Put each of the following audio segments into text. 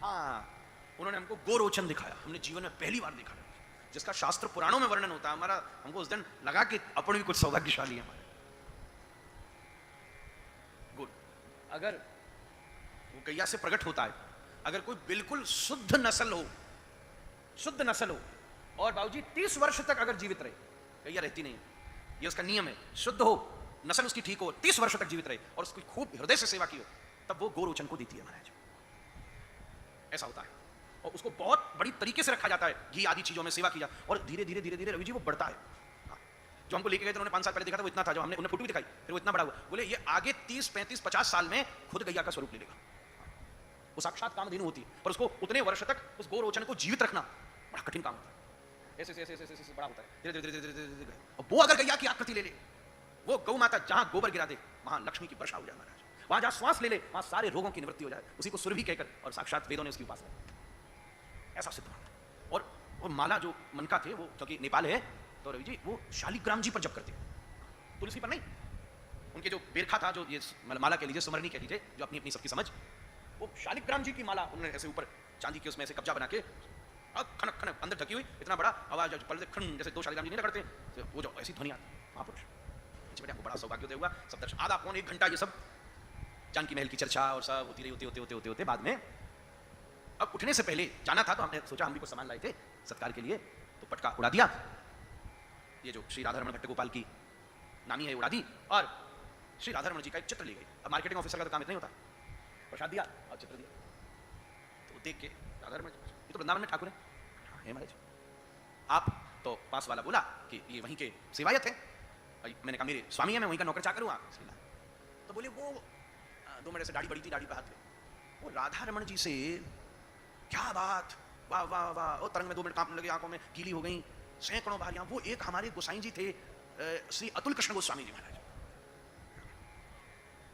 हाँ, उन्होंने हमको गोरोचन दिखाया, हमने जीवन में पहली बार देखा, जिसका शास्त्र पुराणों में वर्णन होता है। हमारा हमको उस दिन लगा कि अपन भी कुछ सौभाग्यशाली है हमारे। गुड। अगर वो गैया से प्रकट होता है, अगर कोई बिल्कुल शुद्ध नस्ल हो और बाबूजी 30 वर्ष तक अगर जीवित रहे, गैया रहती नहीं है, ये उसका नियम है, शुद्ध हो, नस्ल उसकी ठीक हो, 30 वर्ष तक जीवित रहे और उसकी खूब हृदय से सेवा की हो, तब वो गोरोचन को देती है महाराज। ऐसा होता है और उसको बहुत बड़ी तरीके से रखा जाता है, घी आदि चीजों में सेवा किया और धीरे धीरे धीरे धीरे रवि जी वो बढ़ता है। जो हमको लेके गए थे उन्होंने 5 साल पहले देखा था वो इतना था, जो हमने उन्हें फोटो भी दिखाई, फिर वो इतना बड़ा हुआ। बोले ये आगे 30 35 50 साल में खुद गैया का स्वरूप ले लेगा। वो साक्षात कामधेनु होती है, पर उसको उतने वर्ष तक उस गोरोचन को जीवित रखना बड़ा कठिन काम होता है। ऐसे ऐसे ऐसे ऐसे बड़ा होता है, धीरे धीरे धीरे धीरे धीरे। और वो अगर गैया की आकृति ले ले, वो गौ माता जहां गोबर गिरा दे वहां लक्ष्मी की वर्षा हो जाए महाराज, वहां जहां श्वास ले ले वहां सारे रोगों की निवृत्ति हो जाए, उसी को सुरभि कहकर और साक्षात वेदों ने उसकी उपासना, ऐसा सिद्ध हुआ। और वो माला जो मनका थे, वो क्योंकि नेपाल है तो रवि जी वो शालिग्राम जी पर जप करते, तुलसी पर नहीं। उनके जो बेरखा था, जो ये माला कह लीजिए, सुमरनी कह लीजिए, जो अपनी अपनी सबकी समझ, वो शालिग्राम जी की माला उन्होंने ऐसे ऊपर चांदी के उसमें ऐसे कब्जा बना के खनक खनक अंदर ढकी हुई, इतना बड़ा आवाज पलटे खन, जैसे 2 शालिग्राम जी नहीं करते, तो वो जो ऐसी ध्वनि आती, महापुरुष बेटा को बड़ा सौभाग्य हुआ। सब दर्शन आधा पौन 1 घंटा ये सब जानकी महल की चर्चा और सब होती रही, होते बाद में अब उठने से पहले जाना था, तो हमने सोचा हम भी कुछ सामान लाए थे सत्कार के लिए, तो पटका उड़ा दिया, ये जो श्री राधारमण भट्टगोपाल की नामी है उड़ा दी, और श्री राधारमण जी का एक चित्र ले गई। अब मार्केटिंग ऑफिसर का तो काम इतना ही होता, प्रसाद दिया और चित्र दिया, तो देख के राधारमण ये तो वृंदावन में ठाकुर है महाराज, आप तो पास वाला बोला कि ये वहीं के सेवायत है। मैंने कहा मेरे स्वामी है, मैं वहीं का नौकर चाकर हूँ। तो बोले वो 2 मिनट से दाढ़ी बड़ी थी, दाढ़ी पे हाथ, वो राधारमण जी से क्या बात, वाह वाह वाह, वो तरंग में 2 मिनट कांपने लगे, आंखों में गीली हो गई, सैकड़ों बार। वो एक हमारे गोसाई जी थे, श्री अतुल कृष्ण गोस्वामी जी महाराज,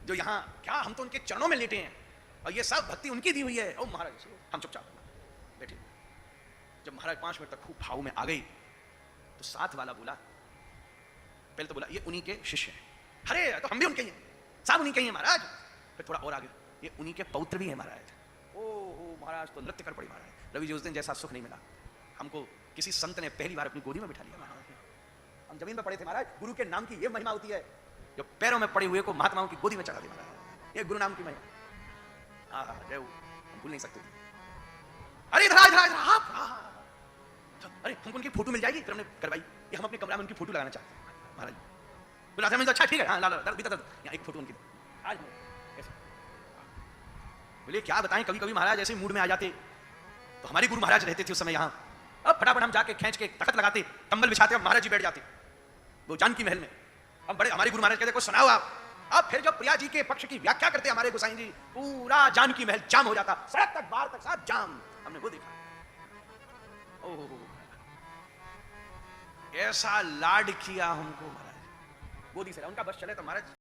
जो यहाँ क्या हम तो उनके चरणों में लेटे हैं और ये सब भक्ति उनकी दी हुई है। ओ महाराज हम चुपचाप बैठे। जब महाराज 5 मिनट तक खूब भाव में आ गई, तो साथ वाला बोला, पहले तो बोला ये उन्हीं के शिष्य हैं। अरे तो हम भी उनके ही हैं, सब उन्हीं के ही हैं महाराज। फिर थोड़ा और आगे, ये उन्हीं के पौत्र भी हैं महाराज। ओ महाराज तो नृत्य कर पड़ी महाराज। रवि जी उस दिन जैसा सुख नहीं मिला हमको, किसी संत ने पहली बार अपनी गोदी में बिठा लिया महाराज। हम जमीन में पड़े थे महाराज, गुरु के नाम की ये महिमा होती है, जो पैरों में पड़े हुए को महात्माओं की गोदी में चढ़ा दे महाराज, ये गुरु नाम की महिमा। जय हो, हम भूल नहीं सकते। अरे इधर अरे हमको उनकी फोटो मिल जाएगी, फिर हमने करवाई, ये हम अपने कमरा में उनकी फोटो लगाना चाहते हैं महाराज। बोला था, अच्छा ठीक है, हाँ ला यहाँ एक फोटो उनकी आज ऐसे। बोले क्या बताएं, कभी कभी महाराज ऐसे मूड में आ जाते, तो हमारे गुरु महाराज रहते थे उस समय यहाँ, अब फटाफट हम जाके खींच के तख्त लगाते, कंबल बिछाते, महाराज जी बैठ जाते वो जानकी महल में। अब बड़े हमारे गुरु महाराज कहते कुछ सुनाओ आप। अब फिर जब प्रिया जी के पक्ष की व्याख्या करते हमारे गोसाई जी, पूरा जानकी महल जाम हो जाता, सड़क तक बाहर तक सब जाम। हमने वो देखा, ओह ऐसा लाड किया हमको महाराज, गोदी से उनका बस चले तो महाराज